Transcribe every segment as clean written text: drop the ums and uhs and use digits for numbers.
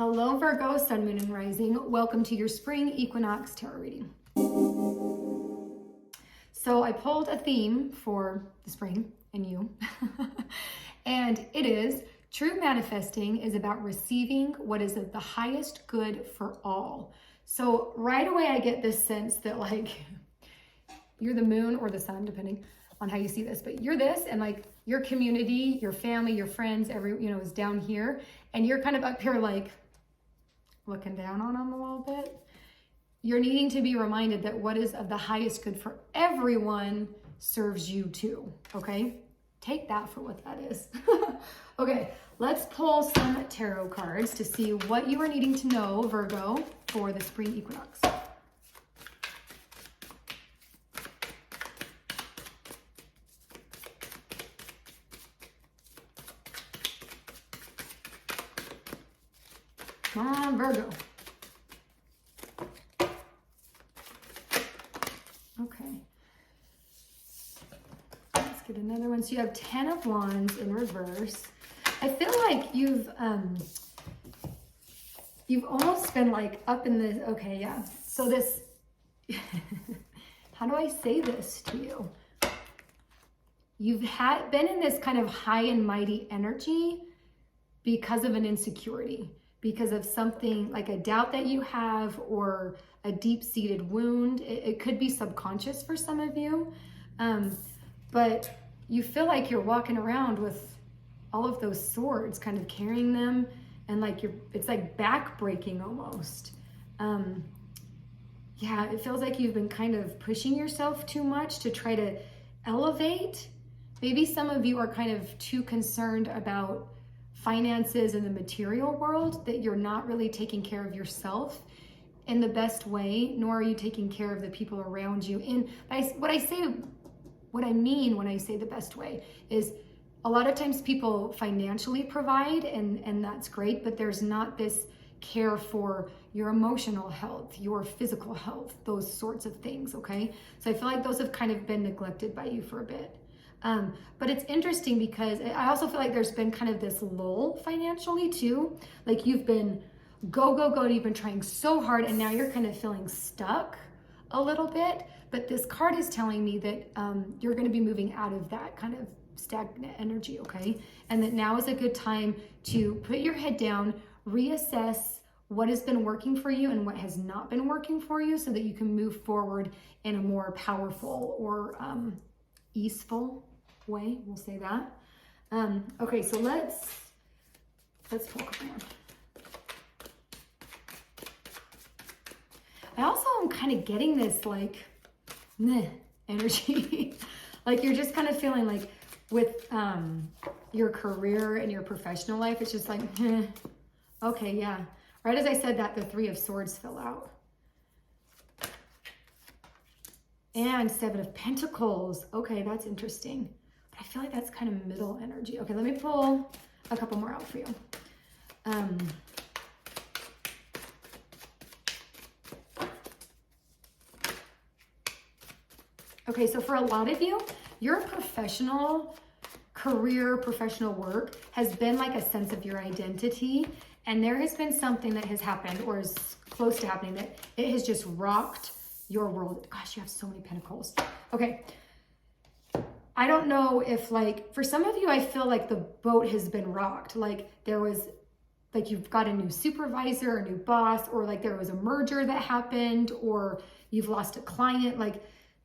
Hello Virgo, Sun, Moon, and Rising. Welcome to your Spring Equinox Tarot reading. So I pulled a theme for the spring and you. And it is true manifesting is about receiving what is of the highest good for all. So right away I get this sense that like you're the moon or the sun, depending on how you see this, but you're this, and like your community, your family, your friends, is down here, and you're kind of up here like looking down on them a little bit. You're needing to be reminded that what is of the highest good for everyone serves you too, okay? Take that for what that is. Okay, let's pull some tarot cards to see what you are needing to know, Virgo, for the spring equinox. Come on, Virgo. Okay. Let's get another one. So you have 10 of Wands in reverse. I feel like you've almost been like up in the, okay, yeah. So this, how do I say this to you? You've been in this kind of high and mighty energy because of an insecurity, because of something like a doubt that you have or a deep-seated wound. It could be subconscious for some of you, but you feel like you're walking around with all of those swords, kind of carrying them, and like it's like back-breaking almost. Yeah, it feels like you've been kind of pushing yourself too much to try to elevate. Maybe some of you are kind of too concerned about finances in the material world that you're not really taking care of yourself in the best way, nor are you taking care of the people around you. And what I mean when I say the best way is a lot of times people financially provide and that's great, but there's not this care for your emotional health, your physical health, those sorts of things, okay? So I feel like those have kind of been neglected by you for a bit. But it's interesting because I also feel like there's been kind of this lull financially too. Like you've been go, you've been trying so hard and now you're kind of feeling stuck a little bit. But this card is telling me that you're going to be moving out of that kind of stagnant energy, okay? And that now is a good time to put your head down, reassess what has been working for you and what has not been working for you so that you can move forward in a more powerful or easeful way, we'll say that. Okay, so let's pull a couple more. I also am kind of getting this like meh energy. Like you're just kind of feeling like with your career and your professional life, it's just like, okay, yeah. Right as I said that, the 3 of Swords fell out. And 7 of Pentacles. Okay, that's interesting. But I feel like that's kind of middle energy. Okay, let me pull a couple more out for you. Okay, so for a lot of you, your professional career, professional work has been like a sense of your identity. And there has been something that has happened or is close to happening that it has just rocked your world. Gosh, you have so many pentacles. Okay. I don't know if like, for some of you, I feel like the boat has been rocked. Like there was, like you've got a new supervisor, a new boss, or like there was a merger that happened, or you've lost a client, like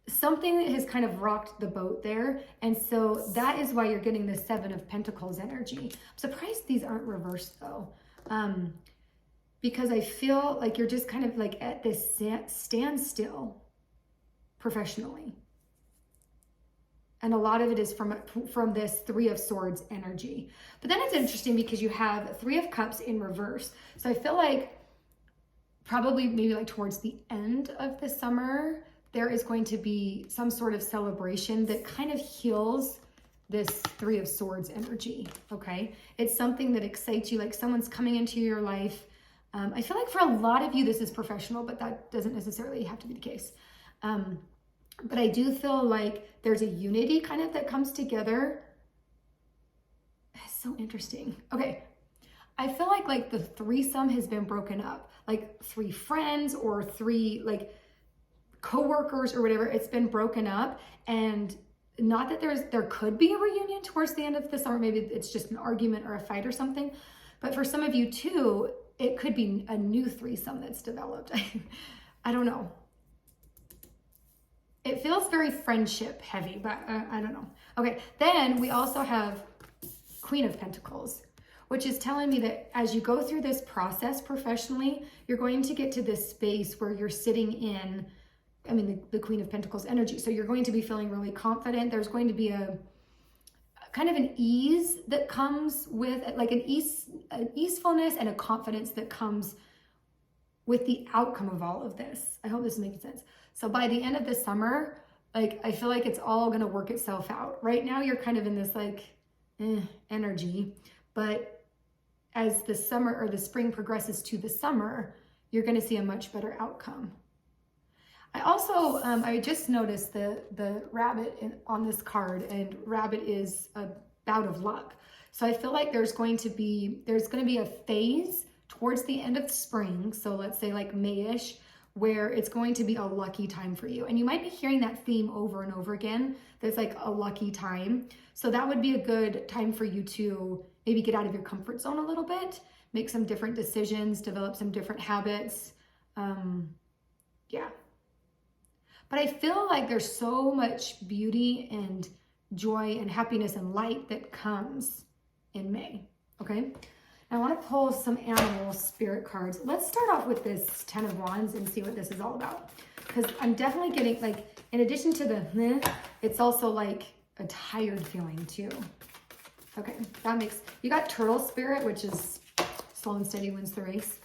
something that has kind of rocked the boat there. And so that is why you're getting the 7 of Pentacles energy. I'm surprised these aren't reversed though. Because I feel like you're just kind of like at this standstill professionally. And a lot of it is from this 3 of Swords energy. But then it's interesting because you have 3 of Cups in reverse. So I feel like probably maybe like towards the end of the summer, there is going to be some sort of celebration that kind of heals this 3 of Swords energy, okay? It's something that excites you, like someone's coming into your life. I feel like for a lot of you, this is professional, but that doesn't necessarily have to be the case. But I do feel like there's a unity kind of that comes together. It's so interesting. Okay, I feel like the threesome has been broken up, like 3 friends or 3 like coworkers or whatever. It's been broken up, and not that there could be a reunion towards the end of the summer. Maybe it's just an argument or a fight or something. But for some of you too, it could be a new threesome that's developed. I don't know. It feels very friendship heavy, but I don't know. Okay, then we also have Queen of Pentacles, which is telling me that as you go through this process professionally, you're going to get to this space where you're sitting in, I mean, the Queen of Pentacles energy. So you're going to be feeling really confident. There's going to be a kind of an ease that comes with, like an easefulness and a confidence that comes with the outcome of all of this. I hope this is making sense. So by the end of the summer, like, I feel like it's all going to work itself out. Right now, you're kind of in this like energy, but as the summer or the spring progresses to the summer, you're going to see a much better outcome. I also, I just noticed the rabbit on this card, and rabbit is a bout of luck. So I feel like there's going to be a phase towards the end of spring. So let's say like May-ish, where it's going to be a lucky time for you. And you might be hearing that theme over and over again. There's like a lucky time. So that would be a good time for you to maybe get out of your comfort zone a little bit, make some different decisions, develop some different habits. Yeah. But I feel like there's so much beauty and joy and happiness and light that comes in May, okay? I want to pull some animal spirit cards. Let's start off with this 10 of Wands and see what this is all about. Because I'm definitely getting, like, in addition to the meh, it's also like a tired feeling too. Okay, that makes, you got turtle spirit, which is slow and steady wins the race.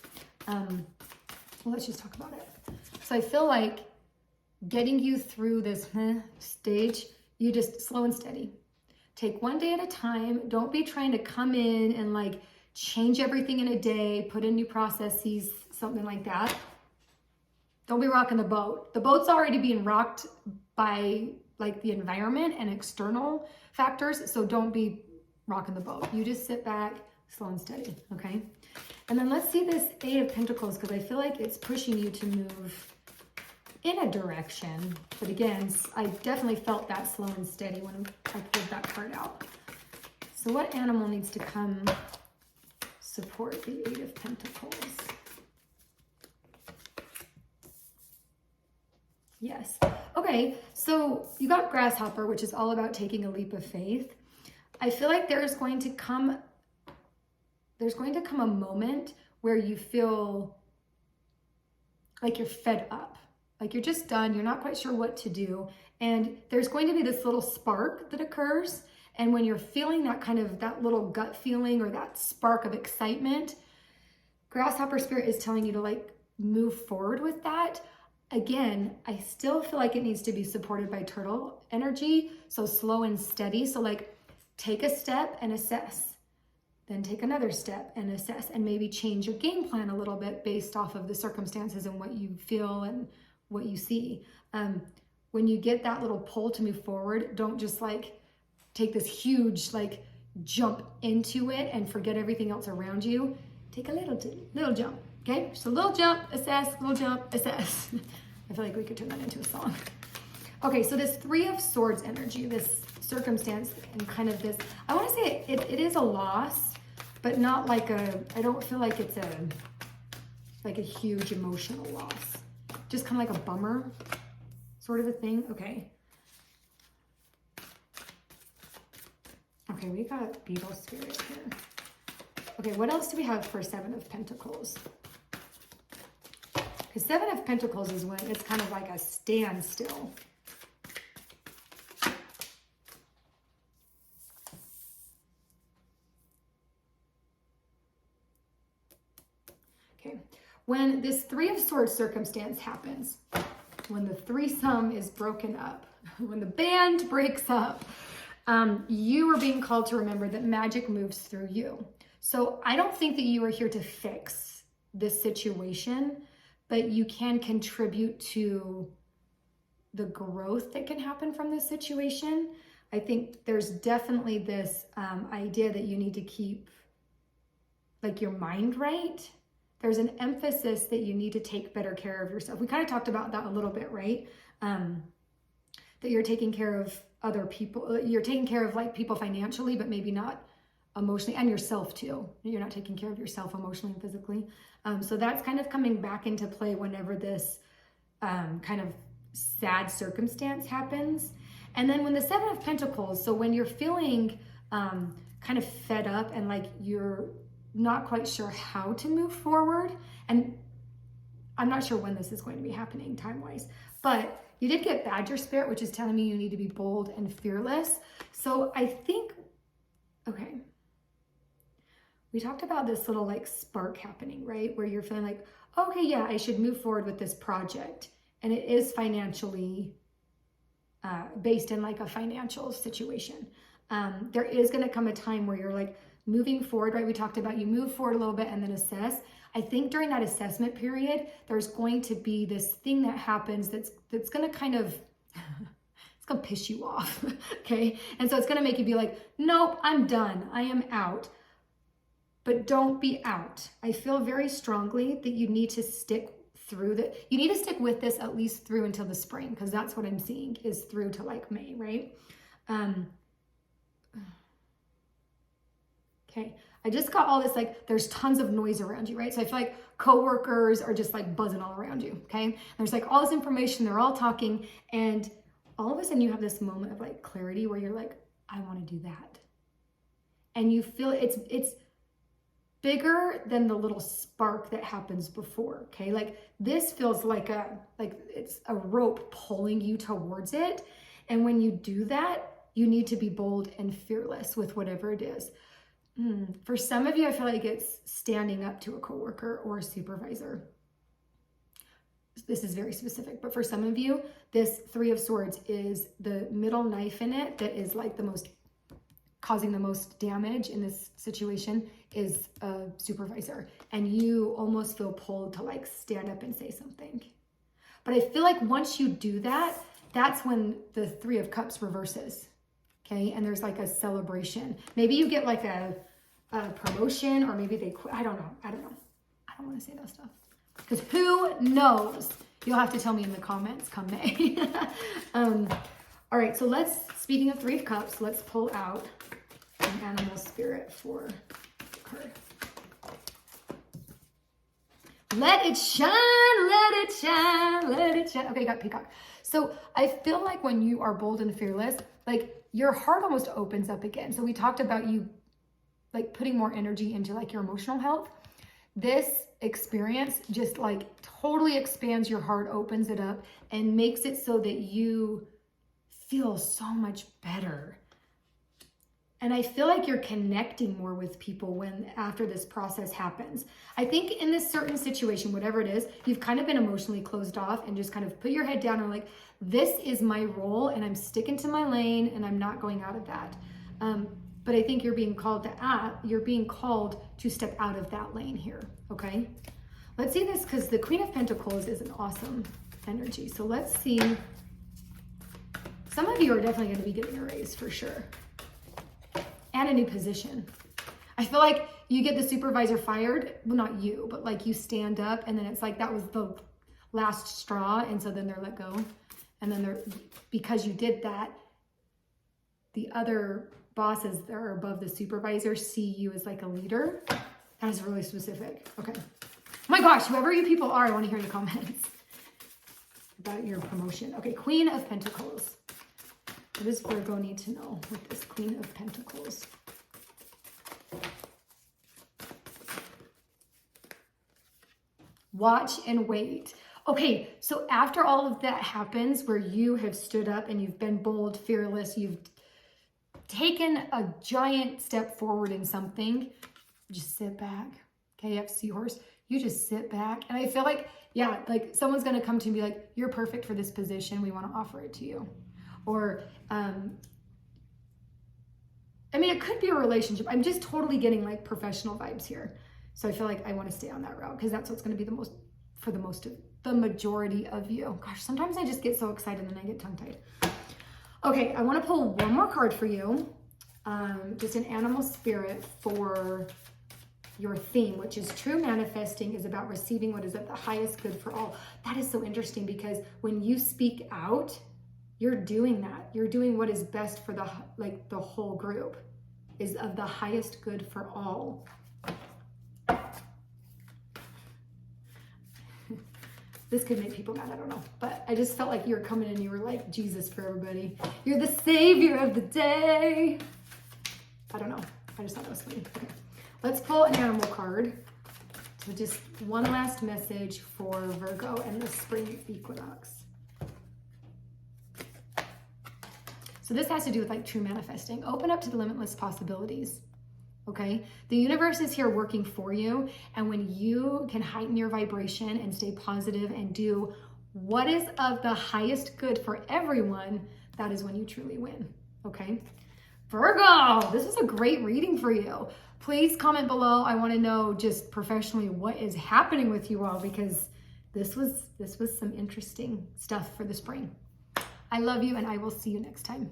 Well, let's just talk about it. So I feel like getting you through this stage, you just slow and steady. Take one day at a time. Don't be trying to come in and like change everything in a day, put in new processes, something like that. Don't be rocking the boat. The boat's already being rocked by like the environment and external factors, so don't be rocking the boat. You just sit back, slow and steady, okay? And then let's see this 8 of Pentacles, because I feel like it's pushing you to move in a direction. But again, I definitely felt that slow and steady when I pulled that card out. So what animal needs to come support the 8 of Pentacles? Yes. Okay, so you got grasshopper, which is all about taking a leap of faith. I feel like there's going to come a moment where you feel like you're fed up. Like you're just done, you're not quite sure what to do. And there's going to be this little spark that occurs. And when you're feeling that kind of, that little gut feeling or that spark of excitement, grasshopper spirit is telling you to like move forward with that. Again, I still feel like it needs to be supported by turtle energy. So slow and steady. So like take a step and assess. Then take another step and assess, and maybe change your game plan a little bit based off of the circumstances and what you feel and what you see. When you get that little pull to move forward, don't just like take this huge like jump into it and forget everything else around you. Take a little jump, okay? Just a little jump, assess, little jump, assess. I feel like we could turn that into a song. Okay, so this 3 of Swords energy, this circumstance and kind of this, I want to say it is a loss, but not like I don't feel like it's like a huge emotional loss. Just kind of like a bummer sort of a thing. Okay. Okay, we got beetle spirit here. Okay, what else do we have for 7 of Pentacles? Because 7 of Pentacles is when it's kind of like a standstill. Okay, when this 3 of Swords circumstance happens, when the threesome is broken up, when the band breaks up, you are being called to remember that magic moves through you. So I don't think that you are here to fix this situation, but you can contribute to the growth that can happen from this situation. I think there's definitely this idea that you need to keep like your mind right. There's an emphasis that you need to take better care of yourself. We kind of talked about that a little bit, right? That you're taking care of other people. You're taking care of like people financially, but maybe not emotionally, and yourself too. You're not taking care of yourself emotionally and physically. So that's kind of coming back into play whenever this kind of sad circumstance happens. And then when the Seven of Pentacles, so when you're feeling kind of fed up and like you're not quite sure how to move forward, and I'm not sure when this is going to be happening time-wise, but you did get Badger Spirit, which is telling me you need to be bold and fearless. So I think, okay, we talked about this little like spark happening, right? Where you're feeling like, okay, yeah, I should move forward with this project. And it is financially based in like a financial situation. There is going to come a time where you're like moving forward, right? We talked about you move forward a little bit and then assess. I think during that assessment period, there's going to be this thing that happens that's going to kind of, it's going to piss you off, okay? And so it's going to make you be like, nope, I'm done. I am out. But don't be out. I feel very strongly that you need to stick through that. You need to stick with this at least through until the spring, because that's what I'm seeing is through to like May, right? Okay, I just got all this, like, there's tons of noise around you, right? So I feel like coworkers are just like buzzing all around you, okay? There's like all this information, they're all talking, and all of a sudden you have this moment of like clarity where you're like, I want to do that. And you feel it's bigger than the little spark that happens before, okay? Like this feels like it's a rope pulling you towards it. And when you do that, you need to be bold and fearless with whatever it is. For some of you, I feel like it's standing up to a coworker or a supervisor. This is very specific, but for some of you, this Three of Swords is the middle knife in it that is like causing the most damage in this situation is a supervisor. And you almost feel pulled to like stand up and say something. But I feel like once you do that, that's when the Three of Cups reverses. Okay, and there's like a celebration. Maybe you get like a promotion, or maybe they quit. I don't know. I don't want to say that stuff. Because who knows? You'll have to tell me in the comments come May. All right, so speaking of Three of Cups, let's pull out an animal spirit for her. Let it shine, let it shine, let it shine. Okay, got Peacock. So I feel like when you are bold and fearless, like your heart almost opens up again. So we talked about you like putting more energy into like your emotional health. This experience just like totally expands your heart, opens it up, and makes it so that you feel so much better. And I feel like you're connecting more with people after this process happens. I think in this certain situation, whatever it is, you've kind of been emotionally closed off and just kind of put your head down and like, this is my role and I'm sticking to my lane and I'm not going out of that. But I think you're being called to step out of that lane here, okay? Let's see this, because the Queen of Pentacles is an awesome energy. So let's see. Some of you are definitely going to be getting a raise for sure. And a new position. I feel like you get the supervisor fired. Well, not you, but like you stand up and then it's like that was the last straw. And so then they're let go. And then because you did that, the other bosses that are above the supervisor see you as like a leader. That is really specific. Okay. Oh my gosh, whoever you people are, I want to hear your comments about your promotion. Okay, Queen of Pentacles. What does Virgo need to know with this Queen of Pentacles? Watch and wait. Okay, so after all of that happens, where you have stood up and you've been bold, fearless, you've taken a giant step forward in something, just sit back. Okay, you have seahorse. You just sit back. And I feel like, yeah, like someone's going to come to you and be like, you're perfect for this position. We want to offer it to you. Or, I mean, it could be a relationship. I'm just totally getting like professional vibes here. So I feel like I want to stay on that route because that's what's going to be the majority of you. Gosh, sometimes I just get so excited and I get tongue-tied. Okay, I want to pull one more card for you. Just an animal spirit for your theme, which is true manifesting is about receiving what is at the highest good for all. That is so interesting because when you speak out, you're doing that. You're doing what is best for the whole group, is of the highest good for all. This could make people mad, I don't know. But I just felt like you were coming in and you were like Jesus for everybody. You're the savior of the day. I don't know. I just thought that was funny. Okay. Let's pull an animal card. So just one last message for Virgo and the spring equinox. So this has to do with like true manifesting. Open up to the limitless possibilities. Okay, the universe is here working for you, and when you can heighten your vibration and stay positive and do what is of the highest good for everyone, that is when you truly win. Okay, Virgo, this is a great reading for you. Please comment below. I want to know just professionally what is happening with you all, because this was some interesting stuff for the spring. I love you, and I will see you next time.